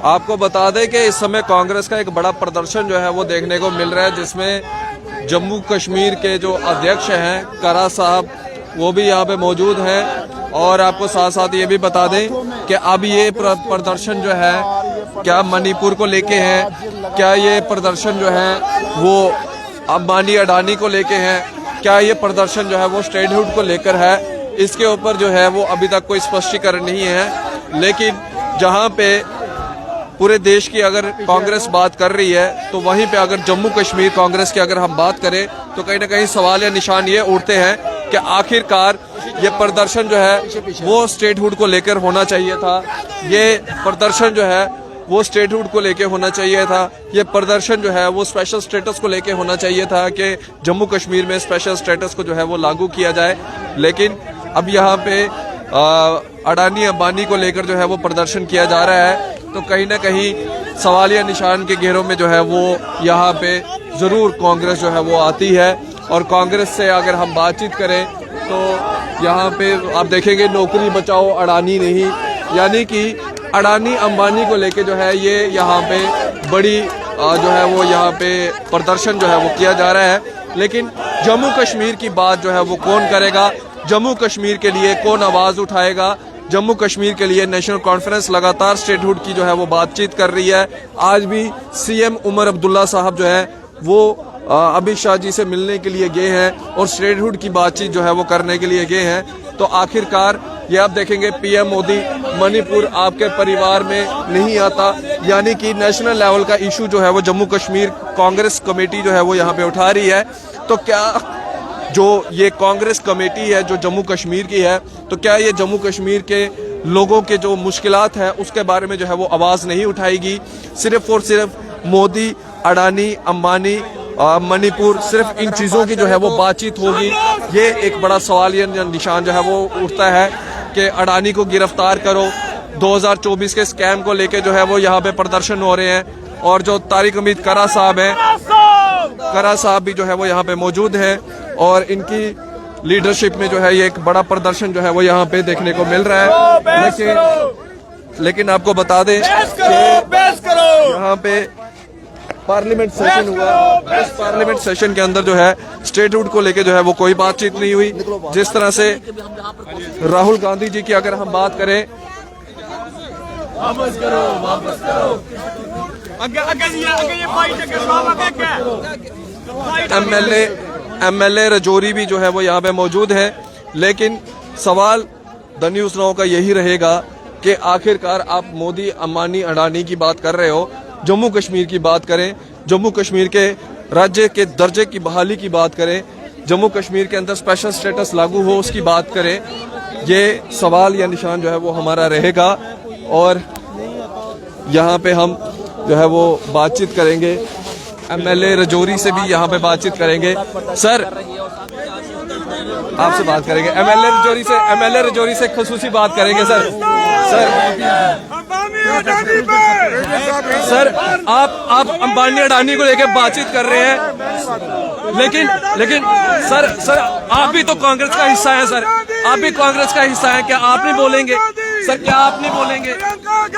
आपको बता दें कि इस समय कांग्रेस का एक बड़ा प्रदर्शन जो है वो देखने को मिल रहा है, जिसमें जम्मू कश्मीर के जो अध्यक्ष हैं करा साहब वो भी यहाँ पे मौजूद हैं। और आपको साथ साथ ये भी बता दें कि अब ये प्रदर्शन जो है क्या मणिपुर को लेके है, क्या ये प्रदर्शन जो है वो अंबानी अडानी को लेके है, क्या ये प्रदर्शन जो है वो स्टेटहुड को लेकर है, इसके ऊपर जो है वो अभी तक कोई स्पष्टीकरण नहीं है। लेकिन जहाँ पे पूरे देश की अगर कांग्रेस बात कर रही है तो वहीं पे अगर जम्मू कश्मीर कांग्रेस की अगर हम बात करें तो कहीं ना कहीं सवाल या निशान ये उठते हैं कि आखिरकार ये प्रदर्शन जो है वो स्टेटहुड को लेकर होना चाहिए था, ये प्रदर्शन जो है वो स्टेटहुड को लेके होना चाहिए था, ये प्रदर्शन जो है वो स्पेशल स्टेटस को लेके होना चाहिए था कि जम्मू कश्मीर में स्पेशल स्टेटस को जो है वो लागू किया जाए। लेकिन अब यहाँ पे अडानी अंबानी को लेकर जो है वो प्रदर्शन किया जा रहा है, तो कहीं ना कहीं सवालिया निशान के घेरों में जो है वो यहाँ पे ज़रूर कांग्रेस जो है वो आती है। और कांग्रेस से अगर हम बातचीत करें तो यहाँ पे आप देखेंगे नौकरी बचाओ अडानी नहीं, यानी कि अडानी अंबानी को लेके जो है ये यहाँ पे बड़ी जो है वो यहाँ पे प्रदर्शन जो है वो किया जा रहा है। लेकिन जम्मू कश्मीर की बात जो है वो कौन करेगा, जम्मू कश्मीर के लिए कौन आवाज़ उठाएगा, जम्मू कश्मीर के लिए नेशनल कॉन्फ्रेंस लगातार स्टेटहुड की जो है वो बातचीत कर रही है। आज भी सीएम उमर अब्दुल्ला साहब जो है वो अमित शाह जी से मिलने के लिए गए हैं और स्टेटहुड की बातचीत जो है वो करने के लिए गए हैं। तो आखिरकार ये आप देखेंगे पीएम मोदी मणिपुर आपके परिवार में नहीं आता, यानी कि नेशनल लेवल का इशू जो है वो जम्मू कश्मीर कांग्रेस कमेटी जो है वो यहाँ पे उठा रही है। तो क्या जो ये कांग्रेस कमेटी है जो जम्मू कश्मीर की है, तो क्या ये जम्मू कश्मीर के लोगों के जो मुश्किलात है उसके बारे में जो है वो आवाज़ नहीं उठाएगी? सिर्फ और सिर्फ मोदी अडानी अंबानी मणिपुर सिर्फ इन चीज़ों की जो है वो बातचीत होगी? ये एक बड़ा सवाल या निशान जो है वो उठता है कि अडानी को गिरफ्तार करो, 2024 के स्कैम को लेके जो है वो यहाँ पे प्रदर्शन हो रहे हैं। और जो तारिक अमीद करा साहब हैं, करा साहब भी जो है वो यहाँ पे मौजूद हैं और इनकी लीडरशिप में जो है ये एक बड़ा प्रदर्शन जो है वो यहाँ पे देखने को मिल रहा है। लेकिन आपको बता दें कि यहाँ पे पार्लियामेंट सेशन हुआ, इस पार्लियामेंट सेशन के अंदर जो है स्टेटहुड को लेके जो है वो कोई बातचीत नहीं हुई। जिस तरह से राहुल गांधी जी की अगर हम बात करें, एमएलए रजौरी भी जो है वो यहाँ पे मौजूद है। लेकिन सवाल द न्यूज़ नाउ का यही रहेगा कि आखिरकार आप मोदी अंबानी अडानी की बात कर रहे हो, जम्मू कश्मीर की बात करें, जम्मू कश्मीर के राज्य के दर्जे की बहाली की बात करें, जम्मू कश्मीर के अंदर स्पेशल स्टेटस लागू हो उसकी बात करें, ये सवाल या निशान जो है वो हमारा रहेगा। और यहाँ पे हम जो है वो बातचीत करेंगे, एमएलए रजौरी से भी यहाँ पे बातचीत करेंगे। सर आपसे बात करेंगे, एमएलए रजौरी से खसूसी बात करेंगे। सर आप अंबानी अडानी को लेकर बातचीत कर रहे हैं, लेकिन सर आप भी तो कांग्रेस का हिस्सा हैं। सर आप भी कांग्रेस का हिस्सा हैं, क्या आप नहीं बोलेंगे? सर क्या आप नहीं बोलेंगे?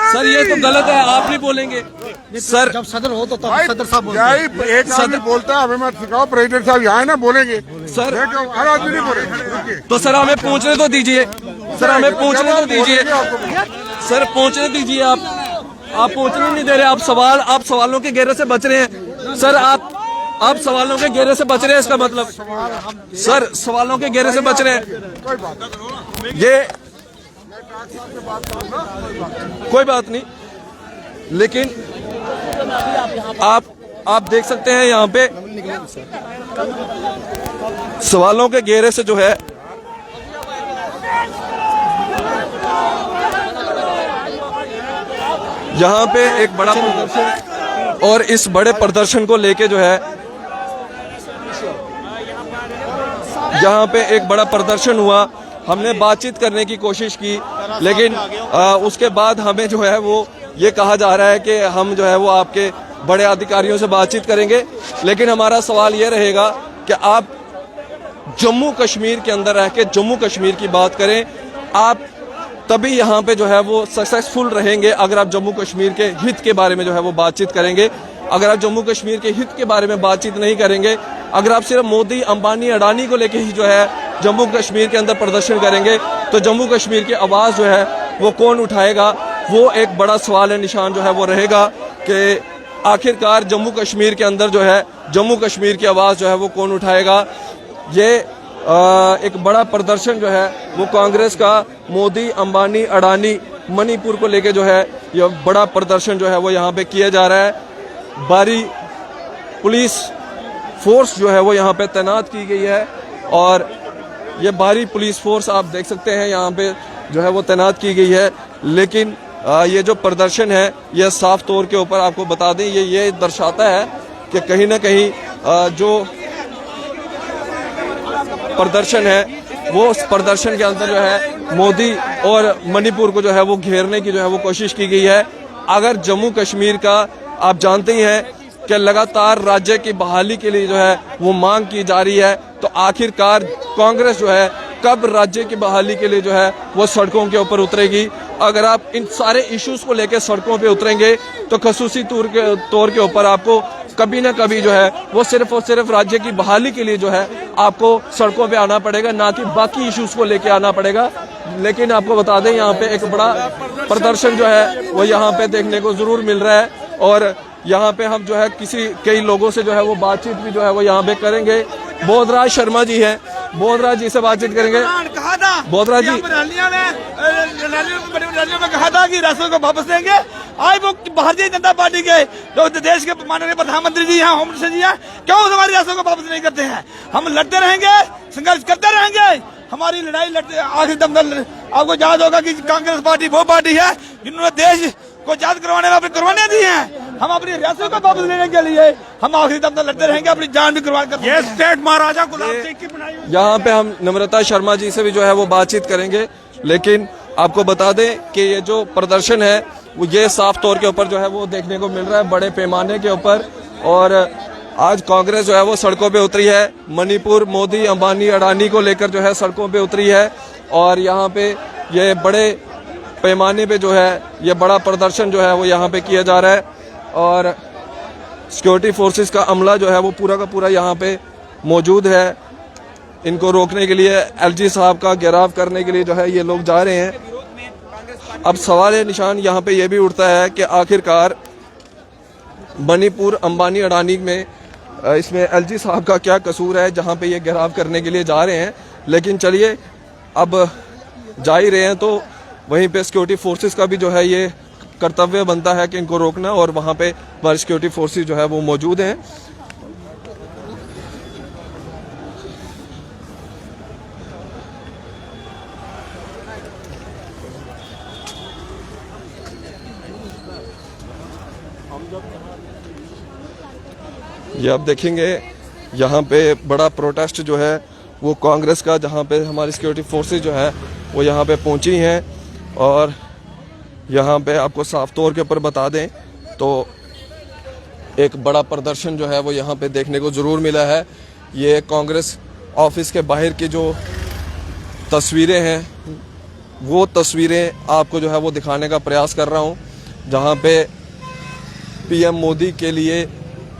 सर ये तो गलत है, आप नहीं बोलेंगे। सर जब सदर हो तो तब सदर साहब एक सदर बोलता है, हमें मत सिखाओ, प्रेसिडेंट साहब यहाँ ना बोलेंगे। सर हर आदमी नहीं बोलेंगे। तो सर हमें पूछने तो दीजिए, सर हमें पूछने तो दीजिए, सर पूछने दीजिए। आप पूछने नहीं दे रहे, आप सवालों के घेरे से बच रहे हैं। सर आप सवालों के घेरे से बच रहे हैं, इसका मतलब सर सवालों के घेरे से बच रहे हैं। ये कोई बात नहीं, लेकिन आप देख सकते हैं यहाँ पे सवालों के घेरे से जो है यहाँ पे एक बड़ा प्रदर्शन, और इस बड़े प्रदर्शन को लेके जो है यहाँ पे एक बड़ा प्रदर्शन हुआ। हमने बातचीत करने की कोशिश की, लेकिन उसके बाद हमें जो है वो ये कहा जा रहा है कि हम जो है वो आपके बड़े अधिकारियों से बातचीत करेंगे। लेकिन हमारा सवाल ये रहेगा कि आप जम्मू कश्मीर के अंदर रह के जम्मू कश्मीर की बात करें, आप तभी यहाँ पे जो है वो सक्सेसफुल रहेंगे अगर आप जम्मू कश्मीर के हित के बारे में जो है वो बातचीत करेंगे। अगर आप जम्मू कश्मीर के हित के बारे में बातचीत नहीं करेंगे, अगर आप सिर्फ मोदी, अंबानी, अडानी को लेके ही जो है जम्मू कश्मीर के अंदर प्रदर्शन करेंगे, तो जम्मू कश्मीर की आवाज़ जो है वो कौन उठाएगा? वो एक बड़ा सवाल है, निशान जो है वो रहेगा कि आखिरकार जम्मू कश्मीर के अंदर जो है जम्मू कश्मीर की आवाज़ जो है वो कौन उठाएगा। ये एक बड़ा प्रदर्शन जो है वो कांग्रेस का मोदी, अंबानी, अडानी, मणिपुर को लेके जो है ये बड़ा प्रदर्शन जो है वो यहाँ पे किया जा रहा है। भारी पुलिस फोर्स जो है वो यहाँ पे तैनात की गई है और ये भारी पुलिस फोर्स आप देख सकते हैं यहाँ पे जो है वो तैनात की गई है। लेकिन ये जो प्रदर्शन है ये साफ तौर के ऊपर आपको बता दें ये दर्शाता है कि कहीं ना कहीं जो प्रदर्शन है वो उस प्रदर्शन के अंदर जो है मोदी और मणिपुर को जो है वो घेरने की जो है वो कोशिश की गई है। अगर जम्मू कश्मीर का आप जानते ही हैं कि लगातार राज्य की बहाली के लिए जो है वो मांग की जा रही है, तो आखिरकार कांग्रेस जो है कब राज्य की बहाली के लिए जो है वो सड़कों के ऊपर उतरेगी। अगर आप इन सारे इश्यूज को लेकर सड़कों पे उतरेंगे तो खसूसी तौर के ऊपर आपको कभी ना कभी जो है वो सिर्फ और सिर्फ राज्य की बहाली के लिए जो है आपको सड़कों पे आना पड़ेगा, ना कि बाकी इश्यूज को लेके आना पड़ेगा। लेकिन आपको बता दें यहाँ पे एक बड़ा प्रदर्शन जो है वो यहाँ पे देखने को जरूर मिल रहा है और यहाँ पे हम जो है कई लोगों से जो है वो बातचीत भी जो है वो यहाँ पे करेंगे। बोधराज शर्मा जी हैं, बोधराज जी से बातचीत करेंगे। बोधराज जी, रैलियों में कहा था कि राशन को वापस देंगे, आज वो भारतीय जनता पार्टी के जो देश के माननीय प्रधानमंत्री जी हैं, होम मिनिस्टर जी हैं, क्यों हमारी राशन को वापस नहीं करते हैं? हम लड़ते रहेंगे, संघर्ष करते रहेंगे, हमारी लड़ाई लड़ते आखिर दम तक। आपको याद होगा कि कांग्रेस पार्टी वो पार्टी है जिन्होंने देश को आजाद करवाने में अपनी कुर्बानियां दी हैं। हम अपनी रियासत को वापस लेने के लिए हम आखिरी दम तक लड़ते रहेंगे, अपनी जान भी कुर्बान करते हैं। स्टेट महाराजा गुलाब सिंह की बनाई। यहाँ पे हम नम्रता शर्मा जी से भी जो है वो बातचीत करेंगे। लेकिन आपको बता दें कि ये जो प्रदर्शन है वो ये साफ तौर के ऊपर जो है वो देखने को मिल रहा है बड़े पैमाने के ऊपर। और आज कांग्रेस जो है वो सड़कों पे उतरी है, मणिपुर, मोदी, अंबानी, अडानी को लेकर जो है सड़कों पे उतरी है और यहाँ पे ये बड़े पैमाने पे जो है ये बड़ा प्रदर्शन जो है वो यहाँ पे किया जा रहा है और सिक्योरिटी फोर्सेस का अमला जो है वो पूरा का पूरा यहाँ पे मौजूद है। इनको रोकने के लिए, एलजी साहब का घेराव करने के लिए जो है ये लोग जा रहे हैं। अब सवाल निशान यहाँ पे ये भी उठता है कि आखिरकार मणिपुर, अंबानी, अडानी में इसमें एलजी साहब का क्या कसूर है जहाँ पे ये घेराव करने के लिए जा रहे हैं। लेकिन चलिए अब जा ही रहे हैं तो वहीं पे सिक्योरिटी फोर्सेस का भी जो है ये कर्तव्य बनता है कि इनको रोकना, और वहाँ पे हमारी सिक्योरिटी फोर्सेस जो है वो मौजूद हैं। ये आप देखेंगे यहाँ पे बड़ा प्रोटेस्ट जो है वो कांग्रेस का, जहाँ पे हमारी सिक्योरिटी फोर्सेस जो है वो यहाँ पे पहुँची हैं। और यहाँ पे आपको साफ तौर के ऊपर बता दें तो एक बड़ा प्रदर्शन जो है वो यहाँ पे देखने को ज़रूर मिला है। ये कांग्रेस ऑफिस के बाहर की जो तस्वीरें हैं वो तस्वीरें आपको जो है वो दिखाने का प्रयास कर रहा हूँ, जहाँ पे पीएम मोदी के लिए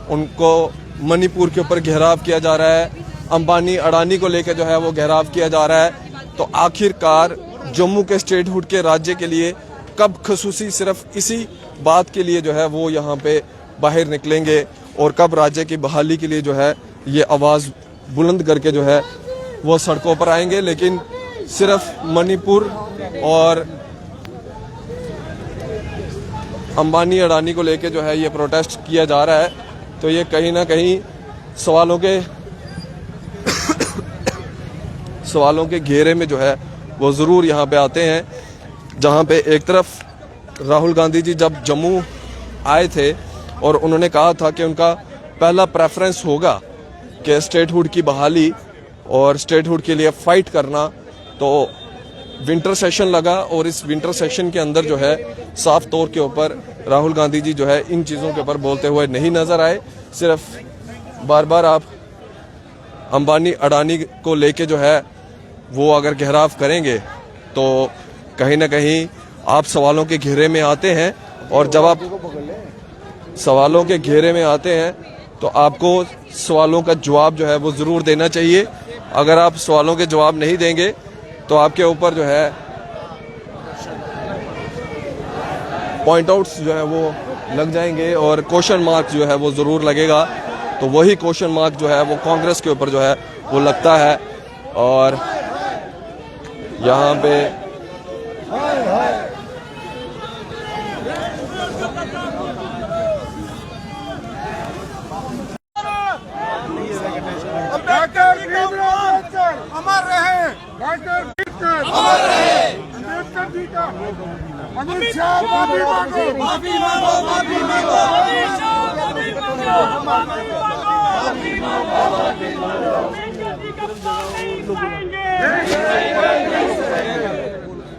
उनको मणिपुर के ऊपर घेराव किया जा रहा है, अंबानी, अडानी को लेकर जो है वो घेराव किया जा रहा है। तो आखिरकार जम्मू के स्टेटहुड के राज्य के लिए कब खसूसी सिर्फ इसी बात के लिए जो है वो यहाँ पे बाहर निकलेंगे और कब राज्य की बहाली के लिए जो है ये आवाज़ बुलंद करके जो है वो सड़कों पर आएंगे। लेकिन सिर्फ मणिपुर और अंबानी, अडानी को लेके जो है ये प्रोटेस्ट किया जा रहा है, तो ये कहीं ना कहीं सवालों के घेरे में जो है वो ज़रूर यहाँ पे आते हैं। जहाँ पे एक तरफ राहुल गांधी जी जब जम्मू आए थे और उन्होंने कहा था कि उनका पहला प्रेफरेंस होगा कि स्टेटहुड की बहाली और स्टेटहुड के लिए फ़ाइट करना, तो विंटर सेशन लगा और इस विंटर सेशन के अंदर जो है साफ तौर के ऊपर राहुल गांधी जी जो है इन चीज़ों के ऊपर बोलते हुए नहीं नज़र आए। सिर्फ बार बार आप अंबानी, अडानी को लेके जो है वो अगर घेराव करेंगे तो कहीं ना कहीं आप सवालों के घेरे में आते हैं, और जब आप सवालों के घेरे में आते हैं तो आपको सवालों का जवाब जो है वो ज़रूर देना चाहिए। अगर आप सवालों के जवाब नहीं देंगे तो आपके ऊपर जो है पॉइंट आउट्स जो है वो लग जाएंगे और क्वेश्चन मार्क जो है वो ज़रूर लगेगा। तो वही क्वेश्चन मार्क जो है वो कांग्रेस के ऊपर जो है वो लगता है। और यहाँ पे अमर रहे, डॉक्टर अम्बेडकर अमर रहे, अम्बेडकर जी का अमित शाह माफी मांगो, माफी मांगो, माफी मांगो, अमित शाह माफी मांगो, माफी मांगो, माफी मांगो।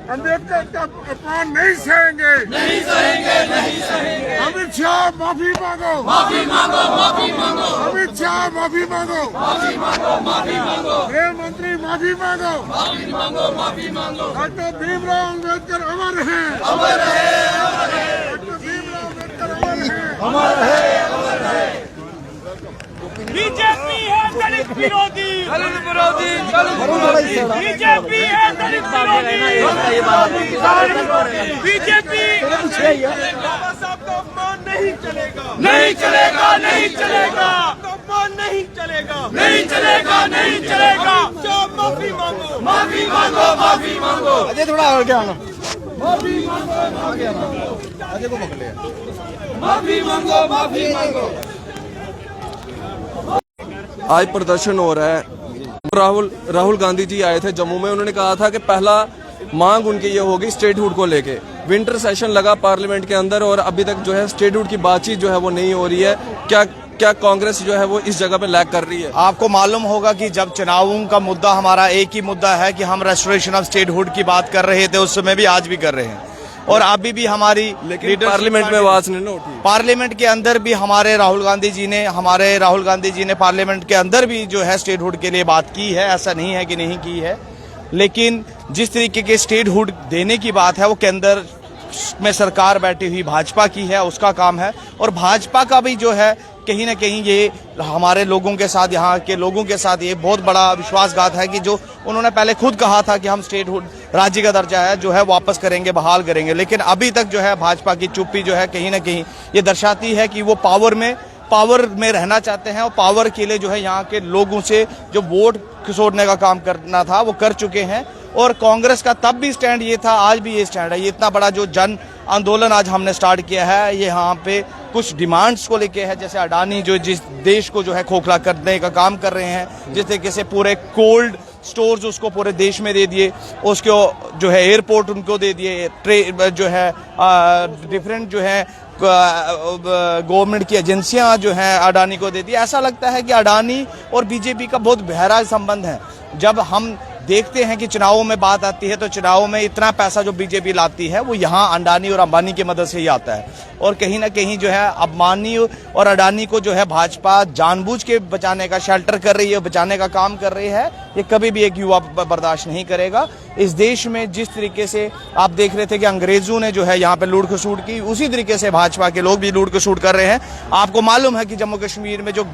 अम्बेडकर का अपमान नहीं सहेंगे, नहीं सहेंगे, नहीं सहेंगे। अमित शाह माफी मांगो, माफी मांगो, माफी मांगो, अमित शाह माफी मांगो, माफी मांगो, माफी मांगो, गृह मंत्री माफी मांगो, माफी मांगो, माफी मांगो। डॉक्टर भीमराव अम्बेडकर अमर है, अमर है, अमर है। डॉक्टर भीमराव अम्बेडकर अमर है, अमर है, अमर है। बीजेपी है दलित विरोधी, दलित विरोधी, दलित विरोधी। बीजेपी है दलित विरोधी, बीजेपी। बाबा साहब का अपमान नहीं चलेगा, नहीं चलेगा, नहीं चलेगा, अपमान नहीं चलेगा, नहीं चलेगा, नहीं चलेगा। माफी मांगो, माफी मांगो, माफी मांगो। अजय थोड़ा और क्या आना, माफी मांगो, माफी मांगो। अजय को पकड़े, माफी मांगो, माफी मांगो। आज प्रदर्शन हो रहा है। राहुल गांधी जी आए थे जम्मू में, उन्होंने कहा था कि पहला मांग उनकी ये होगी स्टेटहुड को लेके। विंटर सेशन लगा पार्लियामेंट के अंदर और अभी तक जो है स्टेटहुड की बातचीत जो है वो नहीं हो रही है। क्या कांग्रेस जो है वो इस जगह पे लैग कर रही है? आपको मालूम होगा कि जब चुनावों का मुद्दा हमारा एक ही मुद्दा है कि हम रेस्टोरेशन ऑफ स्टेटहुड की बात कर रहे थे, उस समय भी आज भी कर रहे हैं और अभी भी हमारी पार्लियामेंट में आवाज नहीं उठी। पार्लियामेंट के अंदर भी हमारे राहुल गांधी जी ने पार्लियामेंट के अंदर भी जो है स्टेटहुड के लिए बात की है, ऐसा नहीं है कि नहीं की है। लेकिन जिस तरीके के स्टेटहुड देने की बात है वो केंद्र में सरकार बैठी हुई भाजपा की है, उसका काम है। और भाजपा का भी जो है कहीं ना कहीं ये हमारे लोगों के साथ, यहाँ के लोगों के साथ ये बहुत बड़ा विश्वासघात है कि जो उन्होंने पहले खुद कहा था कि हम स्टेटहुड राज्य का दर्जा है जो है वापस करेंगे, बहाल करेंगे, लेकिन अभी तक जो है भाजपा की चुप्पी जो है कहीं ना कहीं ये दर्शाती है कि वो पावर में रहना चाहते हैं और पावर के लिए जो है यहाँ के लोगों से जो वोट खिसोड़ने का काम करना था वो कर चुके हैं। और कांग्रेस का तब भी स्टैंड ये था, आज भी ये स्टैंड है। ये इतना बड़ा जो जन आंदोलन आज हमने स्टार्ट किया है, ये यहाँ पे कुछ डिमांड्स को लेके है। जैसे अडानी जो जिस देश को जो है खोखला करने का काम कर रहे हैं, जिस तरीके से पूरे कोल्ड स्टोर्स उसको पूरे देश में दे दिए, उसको जो है एयरपोर्ट उनको दे दिए, जो है डिफरेंट जो है गवर्नमेंट की एजेंसियां जो हैं अडानी को दे दी। ऐसा लगता है कि अडानी और बीजेपी का बहुत गहरा संबंध है। जब हम देखते हैं कि चुनावों में बात आती है तो चुनावों में इतना पैसा जो बीजेपी लाती है वो यहाँ अडानी और अंबानी की मदद से ही आता है। और कहीं ना कहीं जो है अंबानी और अडानी को जो है भाजपा जानबूझ के बचाने का, शेल्टर कर रही है, बचाने का काम कर रही है। ये कभी भी एक युवा बर्दाश्त नहीं करेगा। इस देश में जिस तरीके से आप देख रहे थे कि अंग्रेजों ने जो है यहाँ पे लूट खसूट की, उसी तरीके से भाजपा के लोग भी लूट खसूट कर रहे हैं। आपको मालूम है कि जम्मू कश्मीर में जो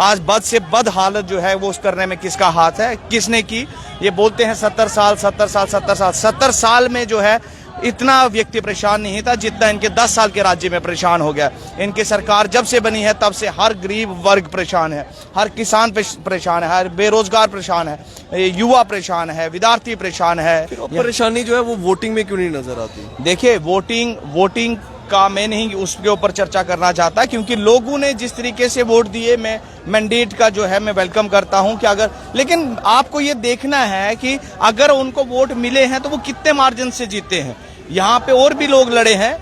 आज बद से बद हालत जो है वो उस करने में किसका हाथ है, किसने की? ये बोलते हैं 70 साल में जो है इतना व्यक्ति परेशान नहीं था जितना इनके 10 साल के राज्य में परेशान हो गया। इनकी सरकार जब से बनी है तब से हर गरीब वर्ग परेशान है, हर किसान परेशान है, हर बेरोजगार परेशान है, युवा परेशान है, विद्यार्थी परेशान है। परेशानी जो है वो वोटिंग में क्यों नहीं नजर आती? देखिए वोटिंग का मैं नहीं उसके ऊपर चर्चा करना चाहता, क्योंकि लोगों ने जिस तरीके से वोट दिए, मैं मैंडेट का जो है मैं वेलकम करता हूं कि अगर, लेकिन आपको ये देखना है कि अगर उनको वोट मिले हैं तो वो कितने मार्जिन से जीते हैं। यहाँ पे और भी लोग लड़े हैं,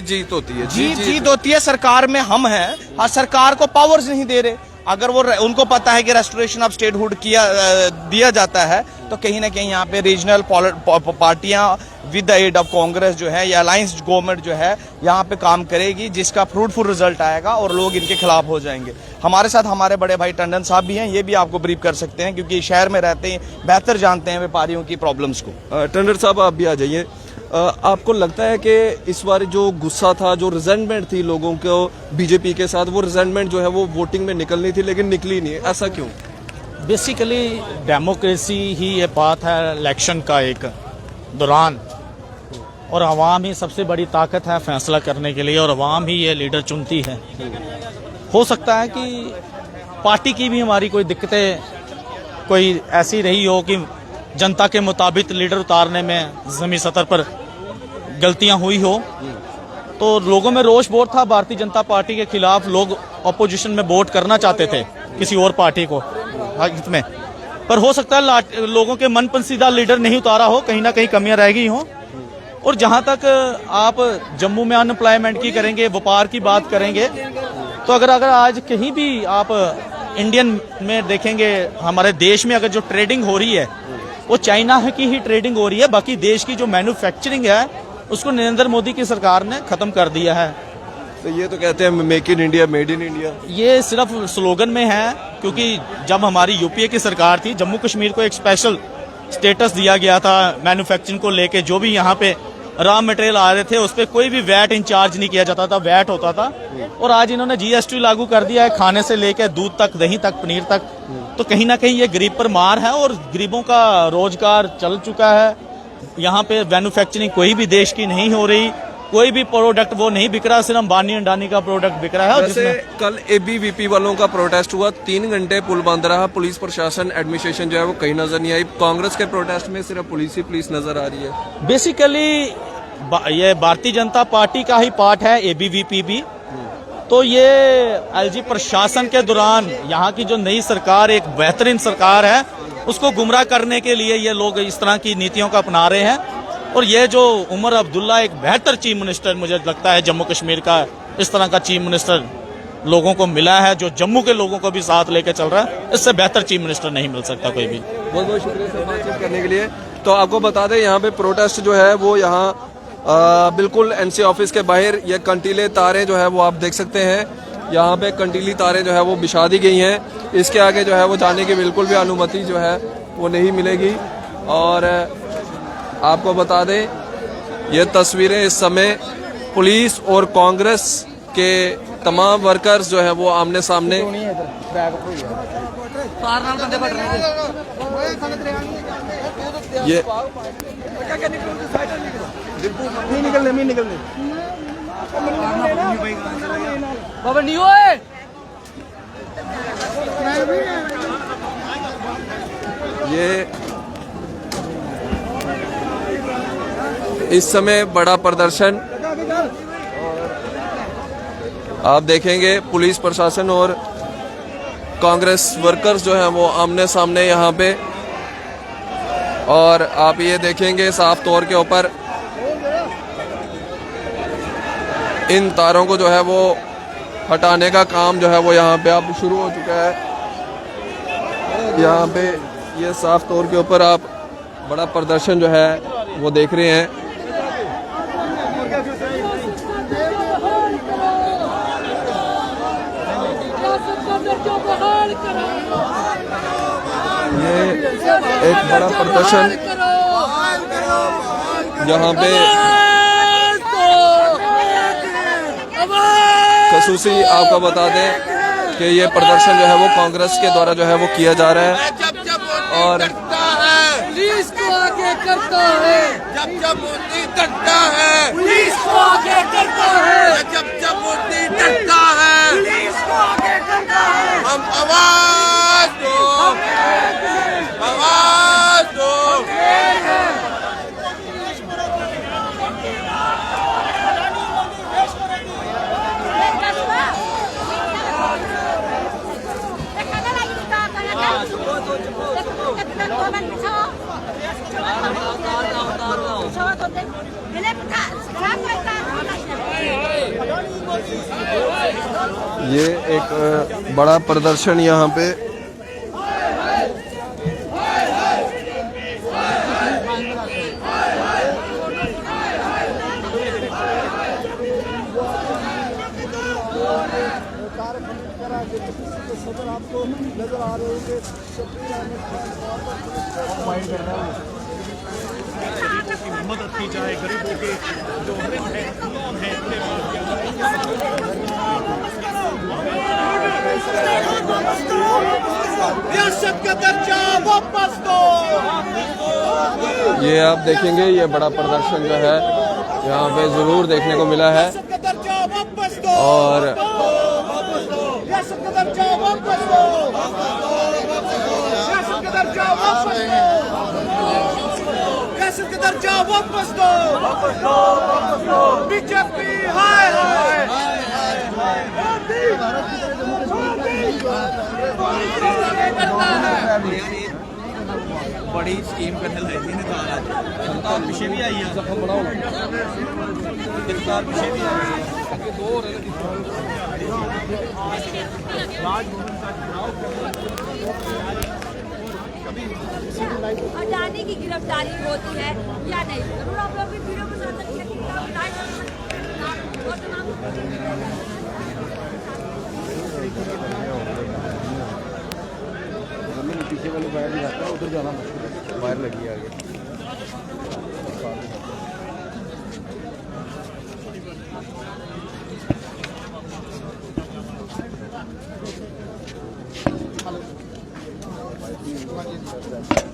जीत होती है, जीत होती है। सरकार में हम हैं और सरकार को पावर्स नहीं दे रहे। अगर वो उनको पता है कि रेस्टोरेशन ऑफ स्टेटहुड दिया जाता है तो कहीं ना कहीं यहाँ पे रीजनल पार्टियां with the aid of Congress जो है या अलायंस गवर्नमेंट जो है यहाँ पे काम करेगी, जिसका फ्रूटफुल रिजल्ट आएगा और लोग इनके खिलाफ हो जाएंगे। हमारे साथ हमारे बड़े भाई टंडन साहब भी हैं, ये भी आपको ब्रीफ कर सकते हैं क्योंकि शहर में रहते हैं, बेहतर जानते हैं व्यापारियों की प्रॉब्लम्स को। टंडन साहब आप भी आ जाइए। आपको लगता है कि इस बार जो गुस्सा था, जो रिजेंटमेंट थी लोगों को बीजेपी के साथ, वो रिजेंटमेंट जो है वो वोटिंग में निकलनी थी लेकिन निकली नहीं है, ऐसा क्यों? बेसिकली डेमोक्रेसी ही ये बात है इलेक्शन का एक दौरान, और अवाम ही सबसे बड़ी ताकत है फैसला करने के लिए, और अवाम ही ये लीडर चुनती है। हो सकता है कि पार्टी की भी हमारी कोई दिक्कतें कोई ऐसी रही हो कि जनता के मुताबिक लीडर उतारने में ज़मीनी सतह पर गलतियां हुई हो, तो लोगों में रोष वोट था भारतीय जनता पार्टी के खिलाफ। लोग अपोजिशन में वोट करना चाहते थे किसी और पार्टी को हित में, पर हो सकता है लोगों के मन पसंदीदा लीडर नहीं उतारा हो, कहीं ना कहीं कमियां रह गई हों। और जहां तक आप जम्मू में अनएम्प्लॉयमेंट की करेंगे, व्यापार की बात करेंगे, तो अगर आज कहीं भी आप इंडियन में देखेंगे, हमारे देश में अगर जो ट्रेडिंग हो रही है वो चाइना की ही ट्रेडिंग हो रही है। बाकी देश की जो मैन्युफैक्चरिंग है उसको नरेंद्र मोदी की सरकार ने खत्म कर दिया है। तो ये तो कहते हैं make in India, made in India, ये सिर्फ स्लोगन में है, क्योंकि जब हमारी यूपीए की सरकार थी, जम्मू कश्मीर को एक स्पेशल स्टेटस दिया गया था मैन्युफैक्चरिंग को लेके। जो भी यहाँ पे रॉ मटेरियल आ रहे थे उस पर कोई भी वैट इंचार्ज नहीं किया जाता था, वैट होता था। और आज इन्होंने जीएसटी लागू कर दिया है, खाने से लेकर दूध तक, दही तक, पनीर तक। तो कहीं ना कहीं ये गरीब पर मार है, और गरीबों का रोजगार चल चुका है। यहाँ पे मैन्युफैक्चरिंग कोई भी देश की नहीं हो रही, कोई भी प्रोडक्ट वो नहीं बिक रहा, सिर्फ अंबानी अंडानी का प्रोडक्ट बिक रहा है। वैसे कल एबीवीपी वालों का प्रोटेस्ट हुआ, 3 घंटे पुल बंद रहा, पुलिस प्रशासन एडमिनिस्ट्रेशन जो है वो कहीं नजर नहीं आई। कांग्रेस के प्रोटेस्ट में सिर्फ पुलिस ही पुलिस नजर आ रही है। बेसिकली ये भारतीय जनता पार्टी का ही पार्ट है एबीवीपी भी। तो ये एलजी प्रशासन के दौरान यहाँ की जो नई सरकार, एक बेहतरीन सरकार है, उसको गुमराह करने के लिए ये लोग इस तरह की नीतियों को अपना रहे हैं। और ये जो उमर अब्दुल्ला एक बेहतर चीफ मिनिस्टर मुझे लगता है जम्मू कश्मीर का, इस तरह का चीफ मिनिस्टर लोगों को मिला है जो जम्मू के लोगों को भी साथ लेके चल रहा है। इससे बेहतर चीफ मिनिस्टर नहीं मिल सकता कोई भी। बहुत बहुत शुक्रिया सर बातचीत करने के लिए। तो आपको बता दें यहाँ पे प्रोटेस्ट जो है वो यहाँ बिल्कुल एनसी ऑफिस के बाहर ये कंटीले तारें जो है वो आप देख सकते हैं, यहाँ पे कंटीली तारें जो है वो बिछा दी गई हैं। इसके आगे जो है वो जाने की बिल्कुल भी अनुमति जो है वो नहीं मिलेगी। और आपको बता दें ये तस्वीरें इस समय पुलिस और कांग्रेस के तमाम वर्कर्स जो है वो आमने सामने। ये ये इस समय बड़ा प्रदर्शन आप देखेंगे, पुलिस प्रशासन और कांग्रेस वर्कर्स जो हैं वो आमने सामने यहाँ पे। और आप ये देखेंगे साफ तौर के ऊपर इन तारों को जो है वो हटाने का काम जो है वो यहाँ पे अब शुरू हो चुका है। यहाँ पे ये साफ तौर के ऊपर आप बड़ा प्रदर्शन जो है वो देख रहे हैं। ये एक बड़ा प्रदर्शन यहाँ पे खसूसी आपको बता दें कि ये प्रदर्शन जो है वो कांग्रेस के द्वारा जो है वो किया जा रहा है। और पुलिस को आगे करता है, जब मोदी डरता है, पुलिस को आगे करता है, जब मोदी डरता है, पुलिस को आगे करता है। हम आवाज दो, आवाज दो। ये एक बड़ा प्रदर्शन यहाँ पे आपको नजर आ रहे होंगे। मदद की जाए, गरीबों के जो ऋण है लोन है उन्हें माफ किया जाए। रियासत का दर्जा वापस दो। ये आप देखेंगे ये बड़ा प्रदर्शन जो है यहाँ पे जरूर देखने को मिला है। रियासत का दर्जा वापस दो। और रियासत का दर्जा वापस दो। रियासत का दर्जा वापस दो। रियासत का दर्जा वापस दो। बीजेपी हाय हाय। बड़ी स्कीम करने लगी थी पीछे भी आई है, पीछे भी आई है। अडानी की गिरफ्तारी होती है या नहीं, जरूर आप लोग भी वीडियो को साथ रखिए कि पीछे वाले वायर दिखाता है, उधर जाना मुश्किल है, वायर लगी है आगे। हेलो